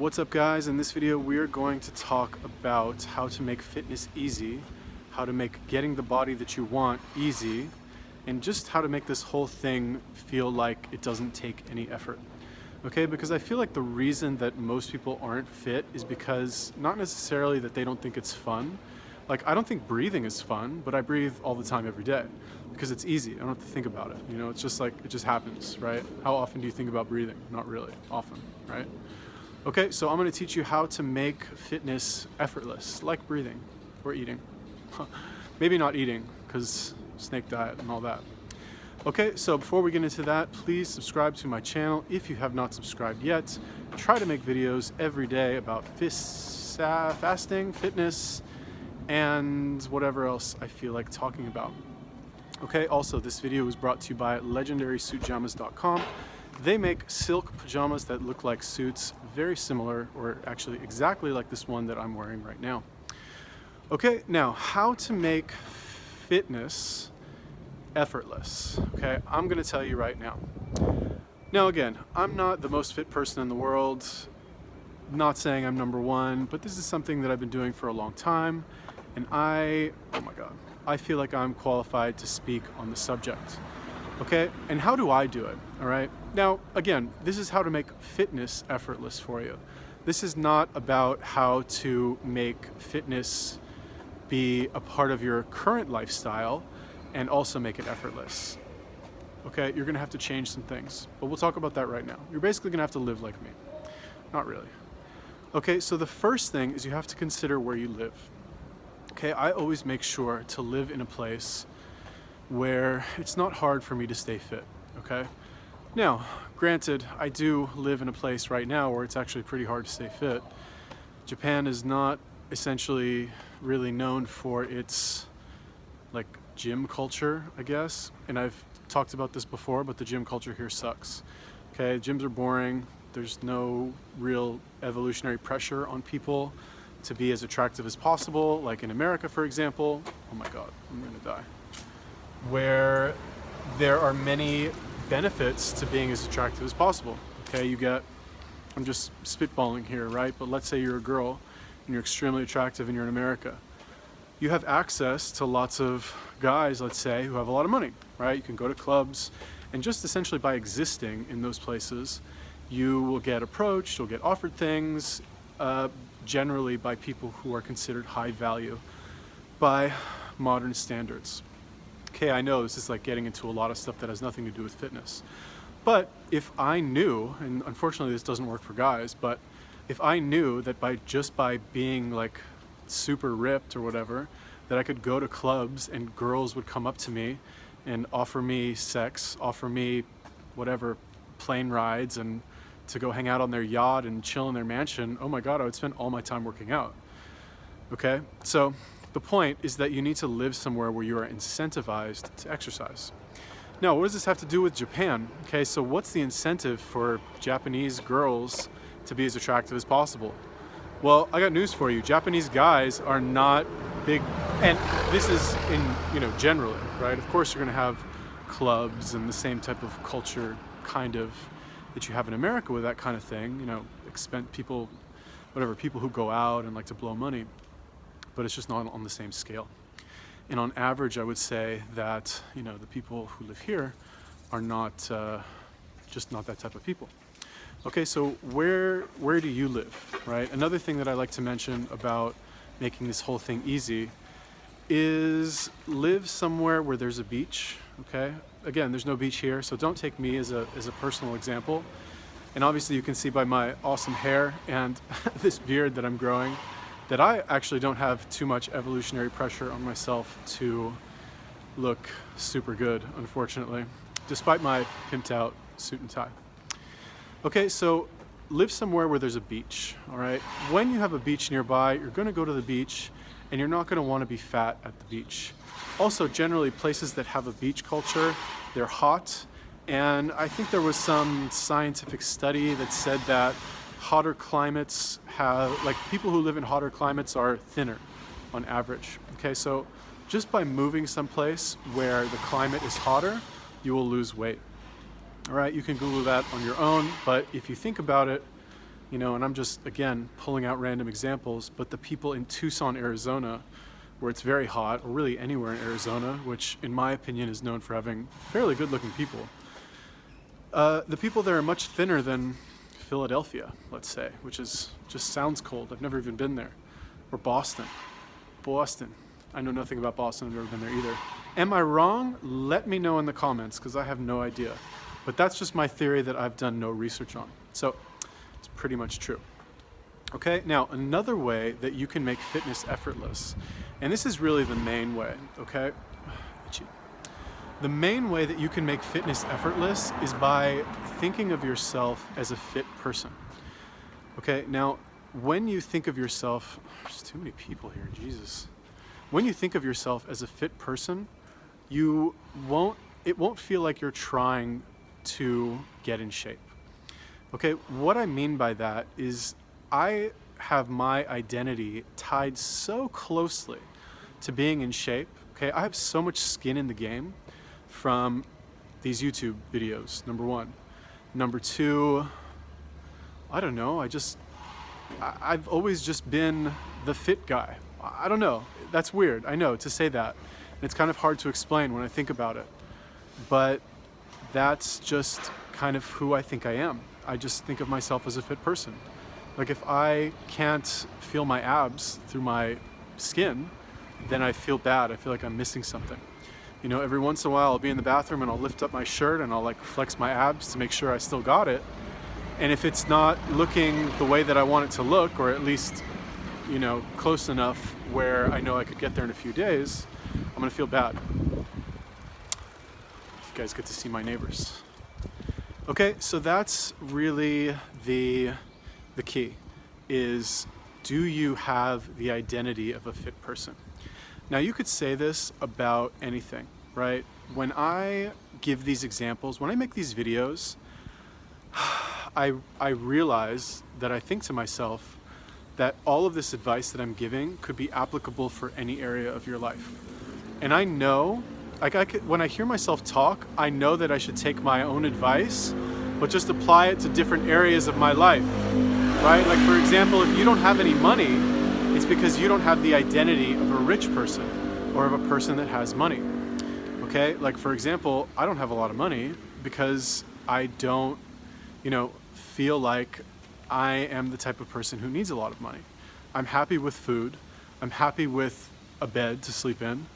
What's up, guys? In this video we're going to talk about how to make fitness easy, how to make getting the body that you want easy, and just how to make this whole thing feel like it doesn't take any effort. Okay, because I feel like the reason that most people aren't fit is because not necessarily that they don't think it's fun. Like, I don't think breathing is fun, but I breathe all the time every day because it's easy. I don't have to think about it. You know, it's just like, it just happens, right? How often do you think about breathing? Not really often, right? Okay, so I'm going to teach you how to make fitness effortless, like breathing or eating. Maybe not eating, because snake diet and all that. Okay, so before we get into that, please subscribe to my channel if you have not subscribed yet. I try to make videos every day about fasting, fitness, and whatever else I feel like talking about. Okay, also this video was brought to you by legendarysuitjamas.com. They make silk pajamas that look like suits, very similar, or actually exactly like this one that I'm wearing right now. Okay, now how to make fitness effortless. Okay, I'm gonna tell you right now. Now again, I'm not the most fit person in the world, not saying I'm number one, but this is something that I've been doing for a long time, and oh my God, I feel like I'm qualified to speak on the subject. Okay, and how do I do it? All right, now again, this is how to make fitness effortless for you. This is not about how to make fitness be a part of your current lifestyle and also make it effortless. Okay, you're gonna have to change some things, but we'll talk about that right now. You're basically gonna have to live like me. Not really. Okay, so the first thing is you have to consider where you live. Okay, I always make sure to live in a place where it's not hard for me to stay fit, okay? Now, granted, I do live in a place right now where it's actually pretty hard to stay fit. Japan is not essentially really known for its like gym culture, I guess. And I've talked about this before, but the gym culture here sucks. Okay, gyms are boring. There's no real evolutionary pressure on people to be as attractive as possible. Like in America, for example, oh my God, I'm gonna die. Where there are many benefits to being as attractive as possible. Okay, I'm just spitballing here, right? But let's say you're a girl and you're extremely attractive and you're in America. You have access to lots of guys, let's say, who have a lot of money, right? You can go to clubs, and just essentially by existing in those places, you will get approached, you'll get offered things, generally by people who are considered high value by modern standards. Okay, I know this is like getting into a lot of stuff that has nothing to do with fitness. But if I knew, and unfortunately this doesn't work for guys, but if I knew that by being like super ripped or whatever, that I could go to clubs and girls would come up to me and offer me sex, offer me whatever, plane rides, and to go hang out on their yacht and chill in their mansion, oh my God, I would spend all my time working out. Okay, so the point is that you need to live somewhere where you are incentivized to exercise. Now, what does this have to do with Japan? Okay, so what's the incentive for Japanese girls to be as attractive as possible? Well, I got news for you. Japanese guys are not big, and this is generally, right? Of course, you're gonna have clubs and the same type of culture kind of that you have in America with that kind of thing, people who go out and like to blow money. But it's just not on the same scale. And on average, I would say that, the people who live here are not, just not that type of people. Okay, so where do you live, right? Another thing that I like to mention about making this whole thing easy is live somewhere where there's a beach, okay? Again, there's no beach here, so don't take me as a personal example. And obviously you can see by my awesome hair and this beard that I'm growing that I actually don't have too much evolutionary pressure on myself to look super good, unfortunately, despite my pimped out suit and tie. Okay, so live somewhere where there's a beach, all right? When you have a beach nearby, you're gonna go to the beach and you're not gonna wanna be fat at the beach. Also, generally, places that have a beach culture, they're hot, and I think there was some scientific study that said that hotter climates people who live in hotter climates are thinner on average. Okay, so just by moving someplace where the climate is hotter, you will lose weight. All right, you can Google that on your own, but if you think about it, You know, and I'm just, again, pulling out random examples, but the people in Tucson, Arizona, where it's very hot, or really anywhere in Arizona, which in my opinion is known for having fairly good looking people, the people there are much thinner than Philadelphia, let's say, which is just sounds cold. I've never even been there. Or Boston. Boston. I know nothing about Boston. I've never been there either. Am I wrong? Let me know in the comments, because I have no idea. But that's just my theory that I've done no research on. So it's pretty much true. Okay, now another way that you can make fitness effortless, and this is really the main way, okay? Itchy. The main way that you can make fitness effortless is by thinking of yourself as a fit person. Okay, now when you think of yourself, there's too many people here, Jesus. When you think of yourself as a fit person, it won't feel like you're trying to get in shape. Okay, what I mean by that is I have my identity tied so closely to being in shape. Okay, I have so much skin in the game from these YouTube videos, number one. Number two, I don't know, I've always just been the fit guy. I don't know, that's weird, I know, to say that. It's kind of hard to explain when I think about it, but that's just kind of who I think I am. I just think of myself as a fit person. Like if I can't feel my abs through my skin, then I feel bad. I feel like I'm missing something. You know, every once in a while I'll be in the bathroom and I'll lift up my shirt and I'll like flex my abs to make sure I still got it. And if it's not looking the way that I want it to look, or at least, you know, close enough where I know I could get there in a few days, I'm gonna feel bad. You guys get to see my neighbors. Okay, so that's really the key, is do you have the identity of a fit person? Now you could say this about anything, right? When I give these examples, when I make these videos, I realize that I think to myself that all of this advice that I'm giving could be applicable for any area of your life. And I know, when I hear myself talk, I know that I should take my own advice, but just apply it to different areas of my life, right? Like for example, if you don't have any money, it's because you don't have the identity of a rich person or of a person that has money, okay? Like for example, I don't have a lot of money because I don't, you know, feel like I am the type of person who needs a lot of money. I'm happy with food, I'm happy with a bed to sleep in,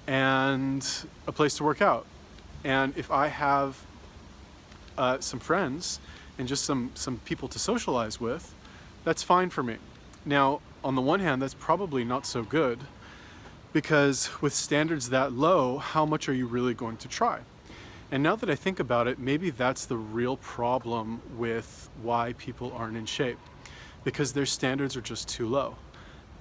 and a place to work out. And if I have some friends and just some people to socialize with, that's fine for me. Now, on the one hand, that's probably not so good, because with standards that low, how much are you really going to try? And now that I think about it, maybe that's the real problem with why people aren't in shape, because their standards are just too low.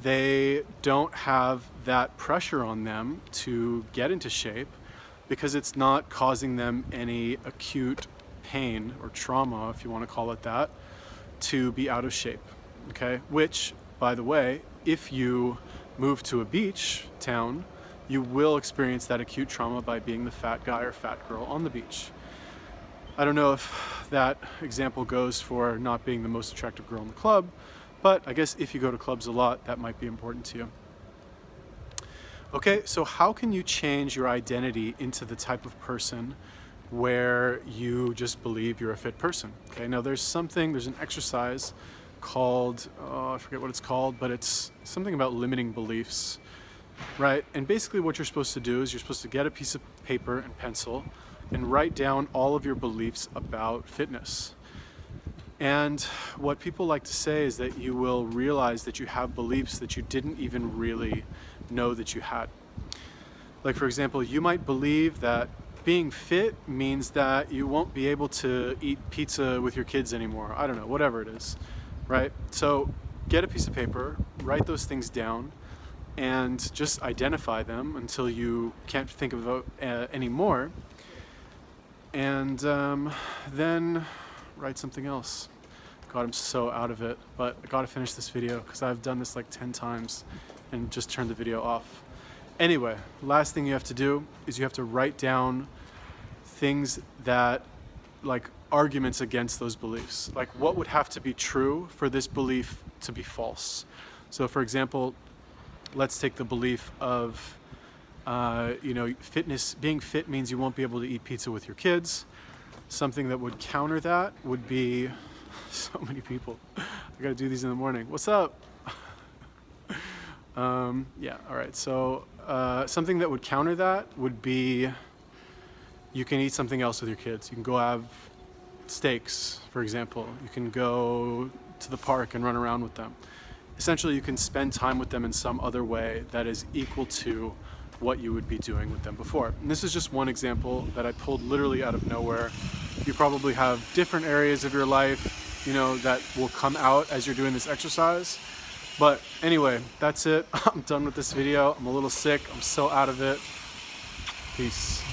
They don't have that pressure on them to get into shape because it's not causing them any acute pain or trauma, if you want to call it that, to be out of shape, okay? Which, by the way, if you move to a beach town, you will experience that acute trauma by being the fat guy or fat girl on the beach. I don't know if that example goes for not being the most attractive girl in the club, but I guess if you go to clubs a lot, that might be important to you. Okay, so how can you change your identity into the type of person where you just believe you're a fit person? Okay, now there's an exercise called, I forget what it's called, but it's something about limiting beliefs, right? And basically what you're supposed to do is you're supposed to get a piece of paper and pencil and write down all of your beliefs about fitness. And what people like to say is that you will realize that you have beliefs that you didn't even really know that you had. Like for example, you might believe that being fit means that you won't be able to eat pizza with your kids anymore. I don't know, whatever it is, right? So get a piece of paper, write those things down, and just identify them until you can't think of any more. And then write something else. God, I'm so out of it, but I gotta finish this video because I've done this like 10 times and just turned the video off. Anyway, last thing you have to do is you have to write down things that, like arguments against those beliefs. Like, what would have to be true for this belief to be false? So for example, let's take the belief of fitness, being fit means you won't be able to eat pizza with your kids. Something that would counter that would be so many people. I gotta do these in the morning. What's up? Yeah, all right. So something that would counter that would be you can eat something else with your kids. You can go have steaks, for example. You can go to the park and run around with them. Essentially, you can spend time with them in some other way that is equal to what you would be doing with them before. And this is just one example that I pulled literally out of nowhere. You probably have different areas of your life, that will come out as you're doing this exercise. But anyway, that's it. I'm done with this video. I'm a little sick. I'm so out of it. Peace.